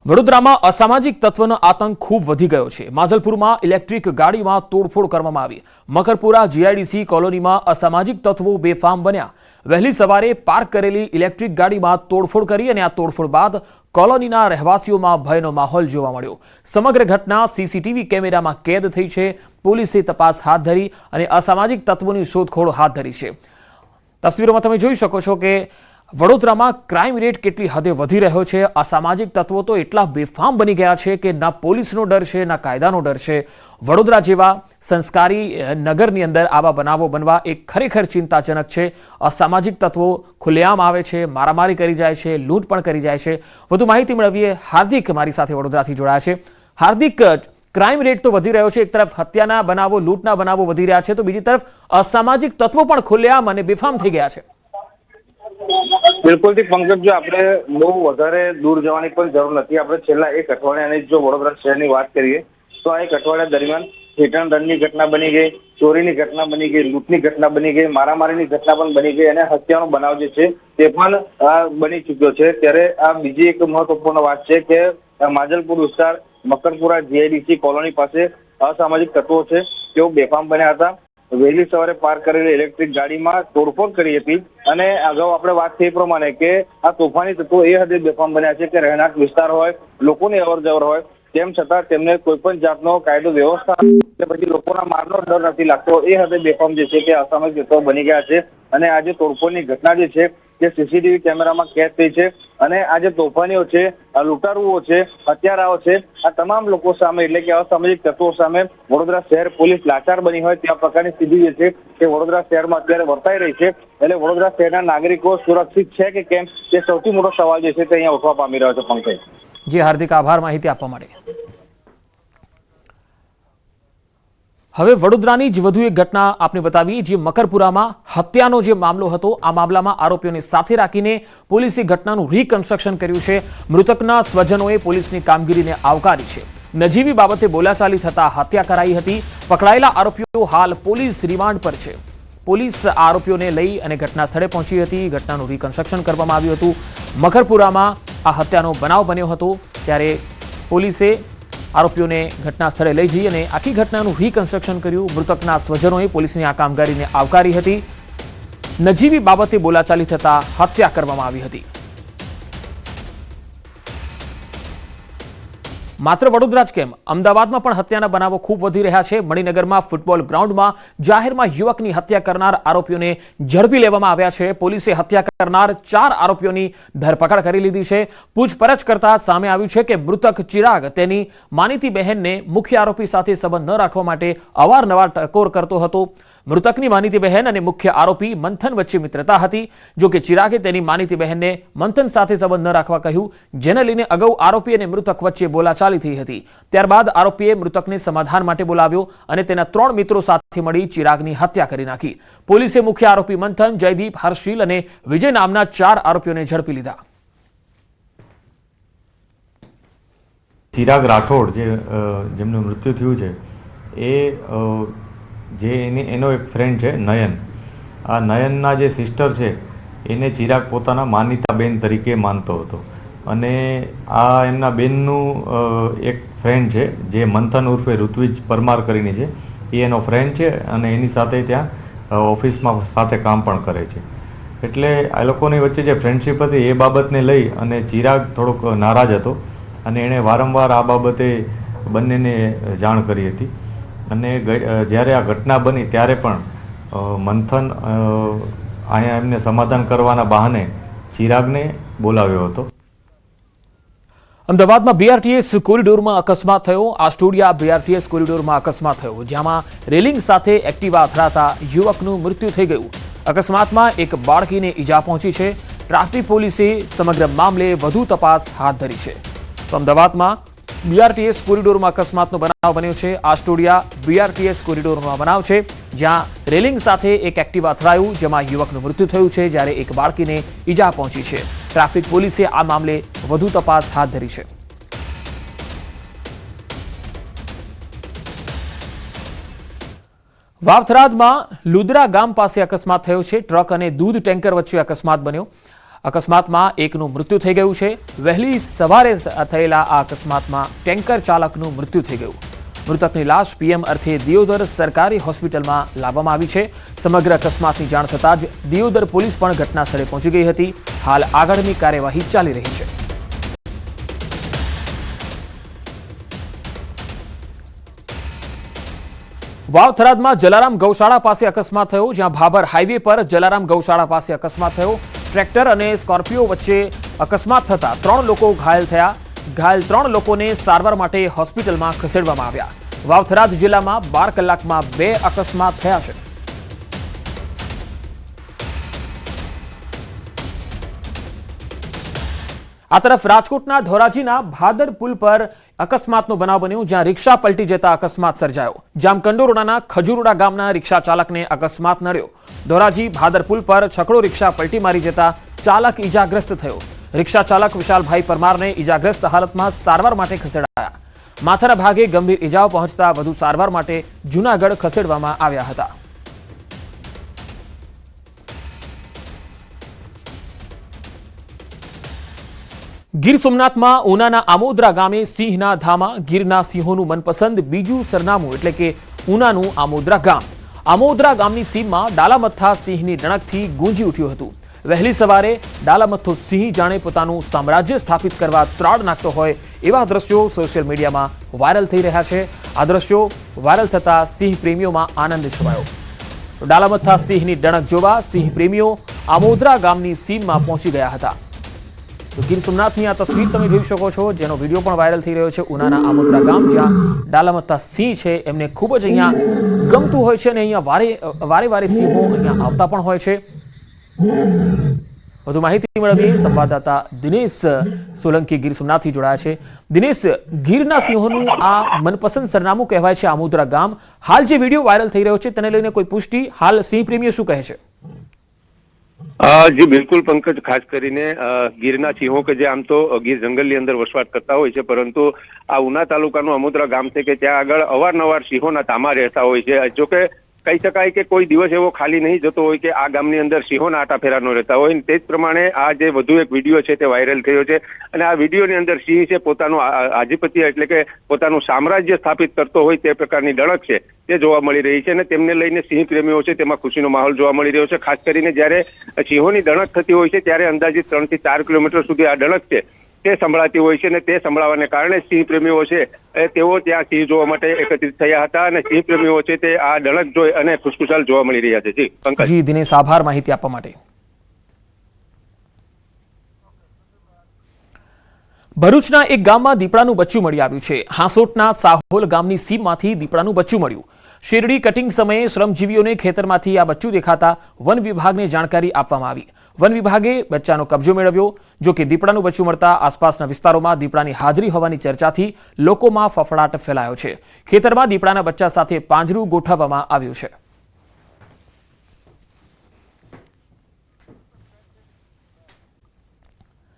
વડોદરામાં અસામાજિક તત્વનો આતંક ખૂબ વધી ગયો છે। માજલપુરમાં ઇલેક્ટ્રિક ગાડીમાં તોડફોડ કરવામાં આવી। મકરપુરા જીઆઈડીસી કોલોનીમાં અસામાજિક તત્વો બેફામ બન્યા। વહેલી સવારે પાર્ક કરેલી ઇલેક્ટ્રિક ગાડીમાં તોડફોડ કરી અને આ તોડફોડ બાદ કોલોનીના રહેવાસીઓમાં ભયનો માહોલ જોવા મળ્યો। સમગ્ર ઘટના સીસીટીવી કેમેરામાં કેદ થઈ છે। પોલીસે તપાસ હાથ ધરી અને અસામાજિક તત્વોની શોધખોળ હાથ ધરી છે। તસવીરોમાં તમે જોઈ શકો છો કે વડોદરામાં ક્રાઇમ રેટ કેટલી હદે વધી રહ્યો છે। અસામાજિક તત્વો તો એટલા બેફામ બની ગયા છે કે ના પોલીસનો ડર છે ના કાયદાનો ડર છે। વડોદરા જેવા સંસ્કારી નગરની અંદર આવા બનાવો બનવા એક ખરેખર ચિંતાજનક છે। અસામાજિક તત્વો ખુલ્લેઆમ આવે છે, મારામારી કરી જાય છે, લૂંટ પણ કરી જાય છે। વધુ માહિતી મેળવીએ। હાર્દિક મારી સાથે વડોદરાથી જોડાયા છે। હાર્દિક, ક્રાઇમ રેટ તો વધી રહ્યો છે, એક તરફ હત્યાના બનાવો, લૂંટના બનાવો વધી રહ્યા છે, તો બીજી તરફ અસામાજિક તત્વો પણ ખુલ્લેઆમ અને બેફામ થઈ ગયા છે। બિલકુલ થી પંકજ, જો આપણે બહુ વધારે દૂર જવાની પણ જરૂર નથી। આપણે છેલ્લા એક અઠવાડિયાની જો વડોદરા શહેરની વાત કરીએ તો આ એક અઠવાડિયા દરમિયાન હિટનરનની ઘટના બની ગઈ, ચોરીની ઘટના બની ગઈ, લૂંટની ઘટના બની ગઈ, મારામારીની ઘટના પણ બની ગઈ અને હત્યાનો બનાવ જે છે તે પણ બની ચૂક્યો છે। ત્યારે આ બીજી એક મહત્વપૂર્ણ વાત છે કે માજલપુર વિસ્તાર મકરપુરા જીઆઈડીસી કોલોની પાસે અસામાજિક તત્વો છે તેઓ બેફામ બન્યા હતા। વહેલી સવારે પાર્ક કરેલી ઇલેક્ટ્રિક ગાડીમાં તોડફોડ કરી હતી અને અગાઉ આપણે વાત થઈ પ્રમાણે કે આ તોફાની તત્વો એ હદે બેફામ બન્યા છે કે રહેણાંક વિસ્તાર હોય, લોકોની અવરજવર હોય, તેમ છતાં તેમને કોઈ પણ જાતનો કાયદો વ્યવસ્થા પછી લોકોના મારનો ડર નથી લાગતો। એ હદે બેફામ જે છે કે અસામાજિક તત્વો બની ગયા છે અને આજે તોડફોડની ઘટના જે છે તે સીસીટીવી કેમેરામાં કેદ થઈ છે અને આ જે તોફાનીઓ છે, લૂંટારુઓ છે, હત્યારાઓ છે, આ તમામ લોકો સામે એટલે કે અસામાજિક તત્વો સામે વડોદરા શહેર પોલીસ લાચાર બની હોય ત્યાં પ્રકારની સ્થિતિ જે છે તે વડોદરા શહેરમાં અત્યારે વર્તાઈ રહી છે। એટલે વડોદરા શહેરના નાગરિકો સુરક્ષિત છે કે કેમ તે સૌથી મોટો સવાલ જે છે તે અહીંયા ઉઠવા પામી રહ્યો છે। પંકજ જી હાર્દિક, આભાર માહિતી આપવા માટે। હવે વડોદરાની જ વધુ એક ઘટના આપને બતાવી, જે મકરપુરામાં હત્યાનો જે મામલો હતો। આ મામલામાં આરોપીઓને સાથે રાખીને પોલીસે ઘટનાનું રિકન્સ્ટ્રક્શન કર્યું છે। મૃતકના સ્વજનોએ પોલીસની કામગીરીને આવકારી છે। નજીવી બાબતે બોલાચાલી થતા હત્યા કરાઈ હતી। પકડાયેલા આરોપીઓ હાલ પોલીસ રિમાન્ડ પર છે। પોલીસ આરોપીઓને લઈ અને ઘટના સ્થળે પહોંચી હતી। ઘટનાનું રિકન્સ્ટ્રક્શન કરવામાં આવ્યું હતું। મકરપુરામાં આ હત્યાનો બનાવ બન્યો હતો ત્યારે પોલીસે આરોપીઓને ઘટના સ્થળે લઈ જઈ અને આખી ઘટનાનું રિકન્સ્ટ્રક્શન કર્યું। મૃતકના સ્વજનોએ પોલીસની આ કામગીરીને આવકારી હતી। નજીવી બાબતે બોલાચાલી થતા હત્યા કરવામાં આવી હતી। માત્ર વડોદરા જ કેમ, અમદાવાદમાં પણ હત્યાના બનાવો ખૂબ વધી રહ્યા છે। મણિનગરમાં ફૂટબોલ ગ્રાઉન્ડમાં જાહેરમાં યુવકની હત્યા કરનાર આરોપીઓને ઝડપી લેવામાં આવ્યા છે। પોલીસે હત્યા કરનાર 4 આરોપીઓની ધરપકડ કરી લીધી છે। પૂછપરછ કરતા સામે આવ્યું છે કે મૃતક ચિરાગ તેની માનીતી બહેનને મુખ્ય આરોપી સાથે સંબંધ ન રાખવા માટે અવારનવાર ટકોર કરતો હતો। મૃતકની માનીતી બહેન અને મુખ્ય આરોપી મંથન વચ્ચે મિત્રતા હતી। જો કે ચિરાગે તેની માનીતી બહેનને મંથન સાથે સંબંધ ન રાખવા કહ્યું, જેને લઈને અગાઉ આરોપી અને મૃતક વચ્ચે બોલાચાલી થઈ હતી। ત્યારબાદ આરોપીએ મૃતકને સમાધાન માટે બોલાવ્યો અને તેના 3 મિત્રો સાથે મળી ચિરાગની હત્યા કરી નાખી। પોલીસે મુખ્ય આરોપી મંથન, જયદીપ, હર્ષિલ અને વિજય નામના 4 આરોપીઓને ઝડપી લીધા। ચિરાગ રાઠોડ જેમનું મૃત્યુ થયું છે એ એનો એક ફ્રેન્ડ છે નયન। આ નયનના જે સિસ્ટર છે એને ચિરાગ પોતાના માનીતા બેન તરીકે માનતો હતો અને આ એમના બેનનું એક ફ્રેન્ડ છે જે મંથન ઉર્ફે ઋત્વિજ પરમાર કરીને છે, એ એનો ફ્રેન્ડ છે અને એની સાથે ત્યાં ઓફિસમાં સાથે કામ પણ કરે છે। એટલે આ લોકોની વચ્ચે જે ફ્રેન્ડશિપ હતી એ બાબતને લઈ અને ચિરાગ થોડોક નારાજ હતો અને એણે વારંવાર આ બાબતે બંનેને જાણ કરી હતી અને જ્યારે આ ઘટના બની ત્યારે પણ મંથન અહીંયા એમને સમાધાન કરવાના બહાને ચિરાગને બોલાવ્યો હતો। અમદાવાદમાં બીઆરટીએસ કોરિડોરમાં અકસ્માત થયો। આસ્ટોડિયા બીઆરટીએસ કોરિડોરમાં અકસ્માત થયો, જેમાં રેલિંગ સાથે એક્ટિવા અથડાતા યુવકનું મૃત્યુ થઈ ગયું। અકસ્માતમાં એક બાળકીને ઈજા પહોંચી છે। ટ્રાફિક પોલીસે સમગ્ર મામલે વધુ તપાસ હાથ ધરી છે। તો અમદાવાદમાં બીઆરટીએસ કોરિડોરમાં અકસ્માતનો બનાવ બન્યો છે। આસ્ટોડિયા બીઆરટીએસ કોરિડોરમાં બનાવ છે, જ્યાં રેલિંગ સાથે એક એક્ટિવા અથડાયું, જેમાં યુવકનું મૃત્યુ થયું છે, જ્યારે એક બાળકીને ઈજા પહોંચી છે। ટ્રાફિક પોલીસે આ મામલે વધુ તપાસ હાથ ધરી છે। વાવથરાદમાં લુદરા ગામ પાસે અકસ્માત થયો છે। ટ્રક અને દૂધ ટેન્કર વચ્ચે અકસ્માત બન્યો। અકસ્માતમાં એકનું મૃત્યુ થઈ ગયું છે. વહેલી સવારે થયેલા આ અકસ્માતમાં ટેન્કર ચાલકનું મૃત્યુ થઈ ગયું. મૃતકની લાશ પીએમ અર્થે દિયોદર સરકારી હોસ્પિટલમાં લાવવામાં આવી છે. સમગ્ર અકસ્માતની જાણ થતાં જ દિયોદર પોલીસ પણ ઘટના સ્થળે પહોંચી ગઈ હતી. હાલ આગળની કાર્યવાહી ચાલી રહી છે. વાવ થરાદમાં જલારામ ગૌશાળા પાસે અકસ્માત થયો. જ્યાં ભાભર હાઈવે પર જલારામ ગૌશાળા પાસે અકસ્માત થયો. ટ્રેક્ટર અને સ્કોર્પિયો વચ્ચે અકસ્માત થતા 3 લોકો ઘાયલ થયા. ઘાયલ 3 લોકોને સારવાર માટે હોસ્પિટલમાં ખસેડવામાં આવ્યા. વાવ થરાદ જિલ્લામાં 12 કલાકમાં 2 અકસ્માત થયા છે. આ તરફ રાજકોટના ધોરાજીના ભાદર પુલ પર અકસ્માતનો બનાવ બન્યો. જ્યાં રિક્ષા પલટી જતા અકસ્માત સર્જાયો. જામકંડોરણાના ખજુરોડા ગામના રિક્ષા ચાલકને અકસ્માત નડ્યો. ધોરાજી ભાદર પુલ પર છકડો રિક્ષા પલટી મારી જતા ચાલક ઈજાગ્રસ્ત થયો. રિક્ષા ચાલક વિશાલભાઈ પરમારને ઈજાગ્રસ્ત હાલતમાં સારવાર માટે ખસેડાયા. માથાના ભાગે ગંભીર ઈજાઓ પહોંચતા વધુ સારવાર માટે જૂનાગઢ ખસેડવામાં આવ્યા હતા. ગીર સોમનાથમાં ઉનાના આમોદરા ગામે સિંહના ધામા. ગીરના સિંહોનું મનપસંદ બીજું સરનામું એટલે કે ઉનાનું આમોદરા ગામ. આમોદરા ગામની સીમમાં ડાલામથ્થા સિંહની ડણકથી ગુંજી ઉઠ્યું હતું. વહેલી સવારે ડાલામથ્થો સિંહ જાણે પોતાનું સામ્રાજ્ય સ્થાપિત કરવા ત્રાડ નાખતો હોય એવા દ્રશ્યો સોશિયલ મીડિયામાં વાયરલ થઈ રહ્યા છે. આ દ્રશ્યો વાયરલ થતા સિંહ પ્રેમીઓમાં આનંદ છવાયો. ડાલામથ્થા સિંહની ડણક જોવા સિંહ પ્રેમીઓ આમોદરા ગામની સીમમાં પહોંચી ગયા હતા. તો ગીર સોમનાથની આ તસવીર તમે જોઈ શકો છો, જેનો વિડીયો પણ વાયરલ થઈ રહ્યો છે. ઉનાના આમોદરા ગામ જ્યાં ડાલામથ્થા સિંહ છે એમને ખૂબ જ અહીંયા ગમતું હોય છે અને અહીંયા વારે સિંહો અહીંયા આવતા પણ હોય છે. વધુ માહિતી મેળવીએ સંવાદદાતા દિનેશ સોલંકી ગીર સોમનાથથી જોડાયા છે. દિનેશ, ગીરના સિંહોનું આ મનપસંદ સરનામું કહેવાય છે આમોદરા ગામ. હાલ જે વિડીયો વાયરલ થઈ રહ્યો છે તેને લઈને કોઈ પુષ્ટિ? હાલ સિંહ પ્રેમીઓ શું કહે છે? જી બિલકુલ પંકજ, ખાસ કરીને ગીરના સિંહો કે જે આમ તો ગીર જંગલની અંદર વસવાટ કરતા હોય છે, પરંતુ આ ઉના તાલુકાનું આમોદરા ગામ છે કે ત્યાં આગળ અવારનવાર સિંહોના તામા રહેતા હોય છે. જોકે કહી શકાય કે કોઈ દિવસ એવો ખાલી નહીં જતો હોય કે આ ગામની અંદર સિંહોના આટાફેરા ન રહેતા હોય. તે જ પ્રમાણે આ જે વધુ એક વિડીયો છે તે વાયરલ થયો છે અને આ વિડીયોની અંદર સિંહ છે પોતાનું આધિપત્ય એટલે કે પોતાનું સામ્રાજ્ય સ્થાપિત કરતો હોય તે પ્રકારની ડણક છે તે જોવા મળી રહી છે અને તેમને લઈને સિંહ પ્રેમીઓ છે તેમાં ખુશીનો માહોલ જોવા મળી રહ્યો છે. ખાસ કરીને જ્યારે સિંહોની ડણક થતી હોય છે ત્યારે અંદાજિત 3 થી 4 કિલોમીટર સુધી આ ડણક છે તે સંભળાતી હોય છે અને તે સંભળાવાને કારણે સિંહ પ્રેમીઓ છે તેઓ ત્યાં સિંહ જોવા માટે એકત્રિત થયા હતા અને સિંહ પ્રેમીઓ છે તે આ ડણક જોઈ અને ખુશખુશાલ જોવા મળી રહ્યા છે. જી પંકજ. જી દિનેશ, આભાર માહિતી આપવા માટે. ભરૂચના એક ગામમાં દીપડાનું બચ્ચું મળી આવ્યું છે. હાંસોટના સાહોલ ગામની સીમમાંથી દીપડાનું બચ્ચું મળ્યું. શેરડી કટિંગ સમયે શ્રમજીવીઓને ખેતરમાંથી આ બચ્ચું દેખાતા વન વિભાગને જાણકારી આપવામાં આવી. વન વિભાગે બચ્ચાનો કબજો મેળવ્યો. જો કે દીપડાનું બચ્ચું મળતા આસપાસના વિસ્તારોમાં દીપડાની હાજરી હોવાની ચર્ચાથી લોકોમાં ફફડાટ ફેલાયો છે. ખેતરમાં દીપડાના બચ્ચા સાથે પાંજરું ગોઠવવામાં આવ્યું છે.